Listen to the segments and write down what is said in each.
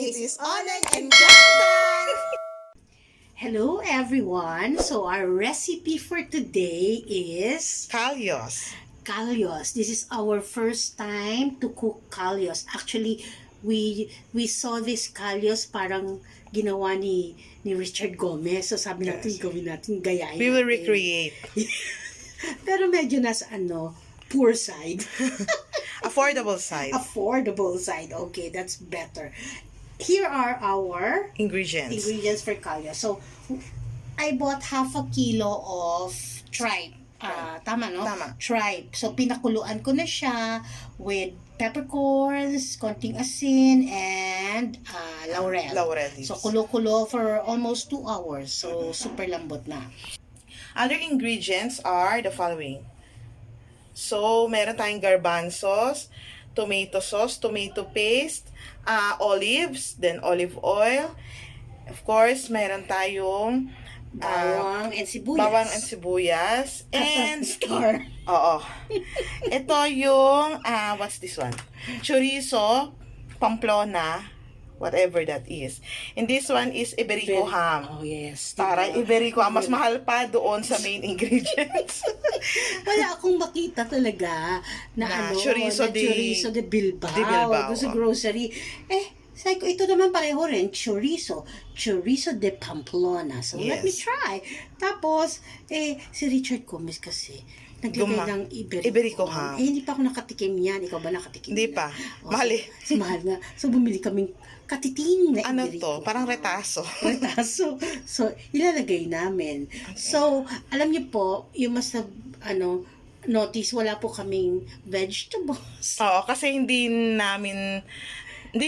This is Oneng and Clang. Hello everyone! So our recipe for today is Callos. Callos. This is our first time to cook Callos. Actually, we saw this Callos parang ginawa ni Richard Gomez. So sabi natin, Yes. gawin natin, gayahin We will natin. recreate. Pero medyo nasa poor side. Affordable side. Affordable side. Okay, that's better. Here are our Ingredients. for Callos. So, I bought half a kilo of tripe. Tama, no? Tama. Tripe. So, pinakuluan ko na siya with peppercorns, konting asin, and laurel. Laurel leaves. So, kulo-kulo for almost 2 hours. So, super lambot na. Other ingredients are the following. So, meron tayong garbanzos, tomato sauce, tomato paste, olives, then olive oil. Of course, meron tayong Bawang and sibuyas. bawang and sibuyas. And star. oo. Ito yung, what's this one? Chorizo Pamplona, whatever that is. And this one is Iberico Ham. Oh, yes. Parang Iberico Ham, mas mahal pa doon sa main ingredients. Wala akong makita talaga na Chorizo de Bilbao. de Bilbao. Doon sa grocery. Sabi ko, ito naman pareho rin, chorizo de Pamplona. So, let me Yes. try. Tapos, si Richard Gomez kasi, naglagay ng Iberico Ham. Hindi pa ako nakatikim yan. Ikaw ba nakatikim Hindi na? pa. Mahal eh. So, mahal nga. So, bumili kaming katiting na Ano Iberico. to? Parang retaso. So, ilalagay namin. So, alam niyo po, you must have, notice, wala po kaming vegetables. Oo, kasi hindi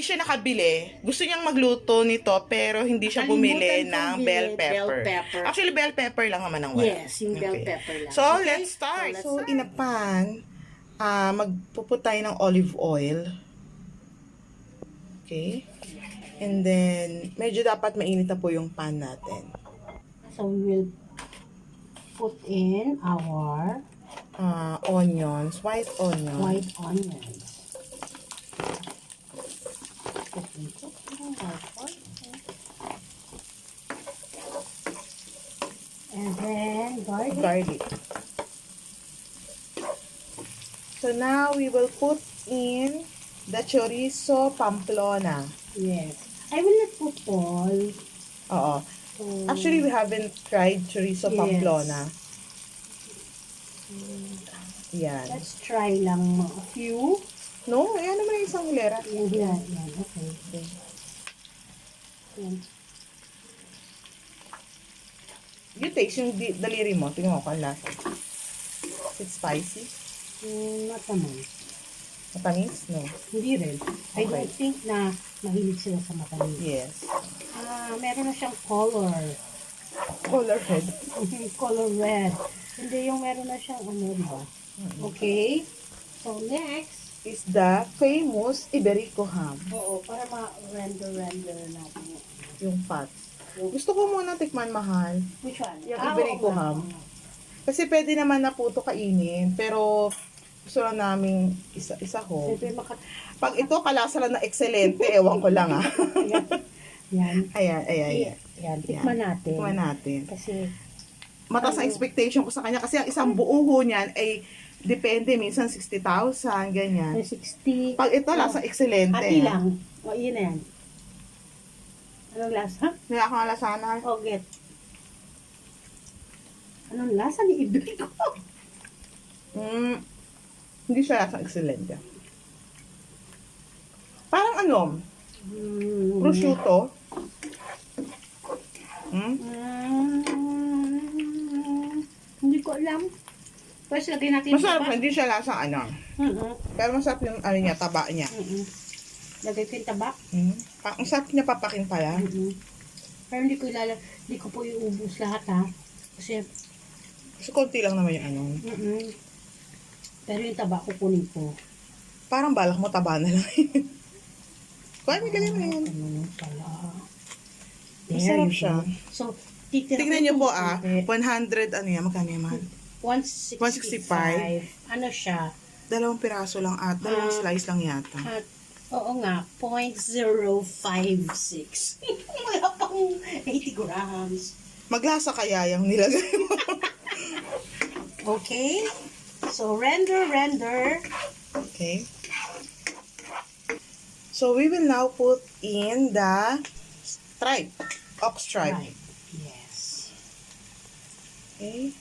siya nakabili. Gusto niyang magluto nito, pero hindi siya bumili Nakalimutan ng kong bell bili, pepper. bell pepper. Actually, bell pepper lang naman ang wala. Yes, yung bell pepper lang. So, Okay? let's start. So, So, in a pan, magpuput tayo ng olive oil. Okay? And then, medyo dapat mainit na po yung pan natin. So, we will put in our Onions, white onions. white onions. And then, garlic. So now we will put in the Chorizo Pamplona. Yes. I will not put all. Oo. So, Actually, we haven't tried Chorizo Yes. Pamplona. Yan. let's try lang a few. No, ayan naman yung isang hilera. Yan. Okay. Yan. You taste yung daliri mo. Tingnan mo kung lasa. It's spicy. Not naman. Matamis? No. Hindi rin. I Okay. don't think na mahilig sila sa matamis. Yes. Meron na siyang color. Color red. Color red. Hindi yung meron na siyang di ba? Okay. So, next. Is the famous Iberico Ham. Oo, para ma-render natin. Yung fat. Gusto ko muna tikman, mahal. Which one? Yung Iberico oo, Ham. oo. Kasi pwede naman na puto kainin. Pero gusto lang namin isa ho. Siyempre, Pag ito kalasa lang na excelente, ewan ko lang Yan. Ayan. Yan. Tikman natin. Tikman natin. Kasi, Mataas ang expectation ko sa kanya kasi ang isang buo ho niyan ay depende, minsan 60,000, ganyan. 60. Pag ito, lasang excelente. Hati lang. O, yun na yan. Anong lasa? May akong alasanan. O, get. Anong lasa ni Iberico? Hindi siya lasang excelente. Parang prosciutto. Hindi ko alam. Pwes, lagay natin Masarap, taba. hindi siya lasang Pero masarap yung niya, taba niya. Lagay ko yung taba. Ang sarap niya papakin pala. Pero hindi ko po iubos lahat ha. Kasi, Kasi konti lang naman yung pero yung taba kukunin ko. Parang balak mo taba na lang. Kuha, may galing mo yan. Masarap siya. So, titira Tingnan niyo po 100, magkano yan, mahal? 165. Ano siya? 2 piraso lang at 2 slice lang yata. At Oo nga, 0.056. Wala pang 80 grams. Maglasa kaya yung nilagay mo. Okay? So, render. Okay. So, we will now put in the tripe. Ox tripe. Right. Yes. Okay.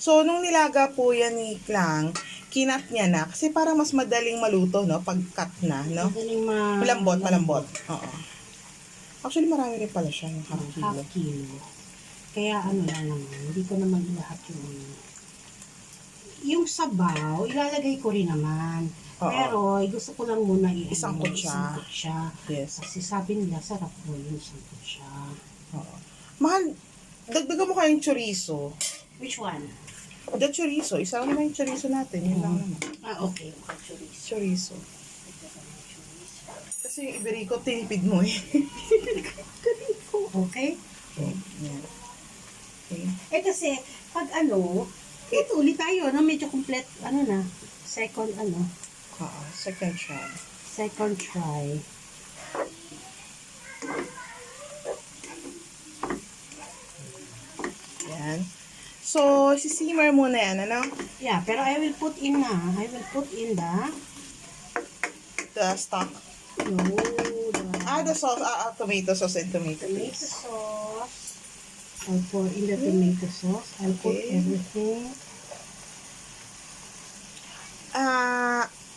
So, nung nilaga po yan ni Clang, kinat niya na. Kasi parang mas madaling maluto, no? Pag cut na, no? Madaling Malambot. Oo. Actually, marami rin pala siya, yung half kilo. Half kilo. Kaya ano lang naman, hindi ko naman lahat yung sabaw, ilalagay ko rin naman. Oo. Pero gusto ko lang muna Isangkot siya. Yes. Kasi sabi nila, sarap po yung isangkot siya. Oo. Mahal, dagdagan mo kayong chorizo. Which one? The chorizo. Isa lang naman yung chorizo natin. Yun lang naman. Okay. Chorizo. Chorizo. Kasi yung Iberico, tinipid mo eh. Okay? Okay. Yan. Okay. Kasi, pag ito ulit tayo, no? Medyo complete, second Second try. Second try. Yan. So, sisimmer muna yan, ano? Yeah, pero I will put in The stock. The sauce. Tomato sauce and tomato tomato paste. sauce. I'll pour in the tomato sauce. I'll put everything.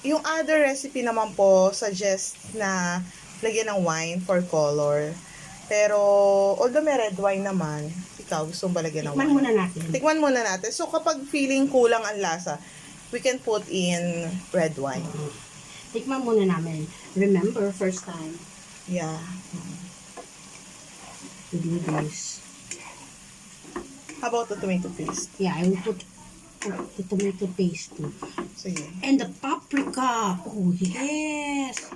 Yung other recipe naman po, suggest na lagyan ng wine for color. Pero, although may red wine naman, ikaw gusto mong balagyan ng wine. Tikman muna natin. So, kapag feeling kulang ang lasa, we can put in red wine. Tikman muna namin. Remember, first time. Yeah. To do this. How about the tomato paste? Yeah, I will put the tomato paste too. Sige. And the paprika. Oh, yes.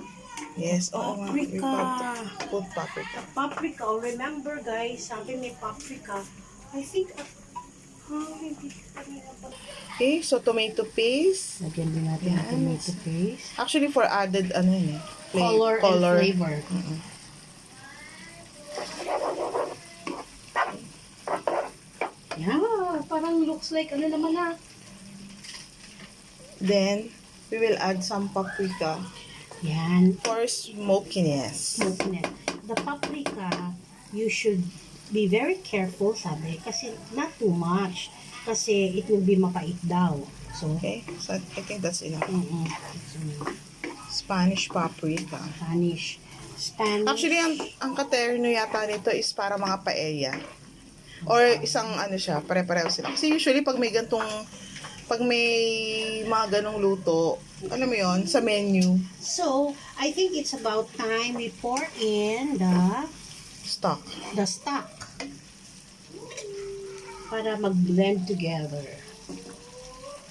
Yes. Oo nga. You Paprika. have to put paprika. Paprika. Oh, remember guys, sabi may paprika. I think, Okay, so tomato paste. lagyan din natin ang tomato paste. Actually, for added, Color and flavor. Yeah, parang looks like naman Then, we will add some paprika Yan. for smokiness. Smokiness. The paprika, you should be very careful, sabi. Kasi not too much. Kasi it will be mapait daw. So, Okay, so I think that's enough. Spanish paprika. Spanish. Actually, ang katerno yata nito is para mga paella. Or isang siya, pare-pareho sila. Kasi usually pag may mga ganong luto, alam mo yon sa menu. So, I think it's about time we pour in the Stock. stock. Para mag-blend together.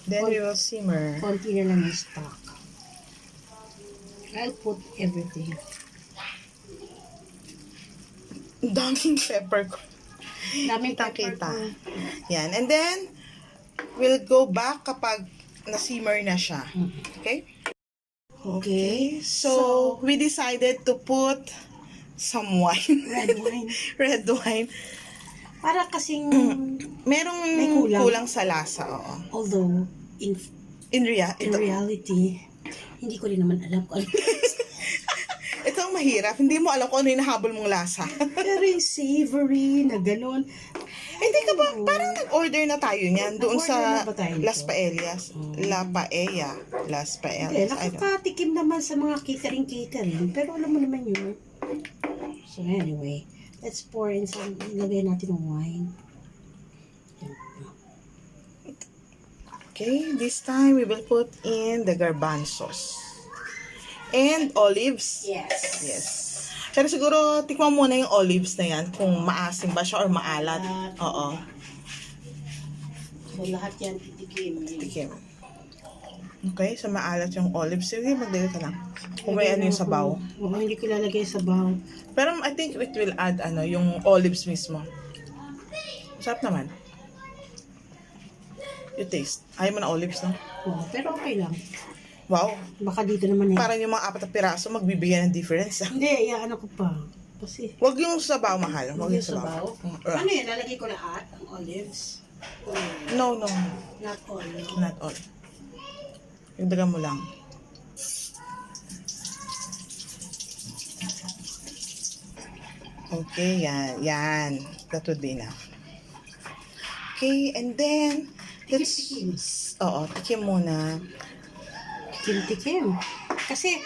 Then we will simmer. Konti na lang yung stock. I'll put everything. Daming peppercorns. Daming Kita-kita. peppercorn. Yan. And then, we'll go back kapag na-simmer na siya. Okay? Okay. So, we decided to put some wine. Red wine. Red wine. Para kasing, Merong may kulang sa lasa. Oo. although, in reality, hindi ko rin naman alam kung ano. Ito ang mahirap. Hindi mo alam kung ano yung nahabol mong lasa. Pero yung savory na gano'n. Hindi ka ba? Parang nag-order na tayo niyan doon sa Nag-order na ba tayo nito? Las Paellas. La Paella. Las Paellas. Nakakatikim naman sa mga catering. Pero alam mo naman yun. So anyway, let's pour in some, lagay natin ng wine. Okay, this time we will put in the garbanzos. And olives. Yes. Yes. Pero siguro, tikman muna yung olives na yan kung maasim ba siya or maalat. Oo. So lahat yan titikim. Tikim. Okay, so maalat yung olives. Sige, maglagay ka lang. Kung may yung sabaw. Oo, hindi ko lalagay sabaw. Pero I think it will add yung olives mismo. Sarap naman. You taste. Ayaw mo na olives, no? Oo, pero okay lang. Wow. Baka dito naman eh. Parang yung mga 4 na piraso, magbibigyan ng difference. Hindi, ano ko pa. Kasi, Huwag yung sabaw, mahal. Huwag yung yung sabaw. sabaw. Ano yan, lalagay ko lahat ng olives? No. Not all. No? Not all. Dagdagan mo lang. Okay, yan. That would be enough. Okay, and then, Tikim. Oo, tikim muna. Tikim. Kasi,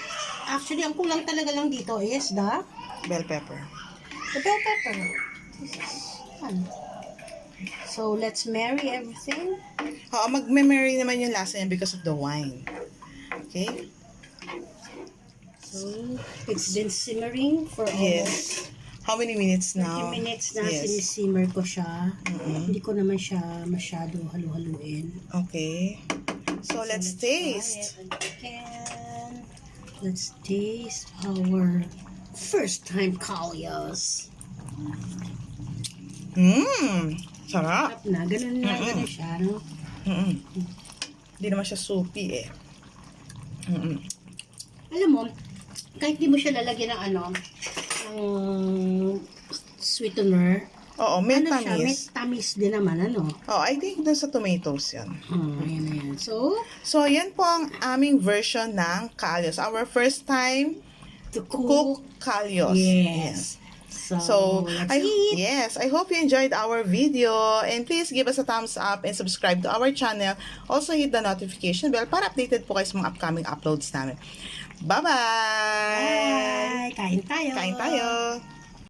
actually, ang kulang talaga lang dito is the Bell pepper. bell pepper. Yan. So, let's marry everything. Oo, mag-memory naman yung lasa niya because of the wine. Okay? So, it's been simmering for Yes. How many minutes 30 now? minutes na Yes. sinisimmer ko siya. Mm-mm. Hindi ko naman siya masyado halu-haluin. Okay. So, let's taste. try it again. Let's taste our first time Callos. Sarap. Sarap na. Ganun na. Ganun siya, no? Hindi naman siya soupy eh. Alam mo, kahit di mo siya lalagyan ng ng sweetener, Oo, may ano siya, may tamis. tamis din naman, ano? Oh, I think dun sa tomatoes yan. Ayan na yan. So, Yan po ang aming version ng Callos. Our first time to cook Callos. Yes. So, let's eat. I hope you enjoyed our video and please give us a thumbs up and subscribe to our channel. Also hit the notification bell para updated po kayo sa mga upcoming uploads namin. Bye-bye! Bye! Kain tayo! Kain tayo!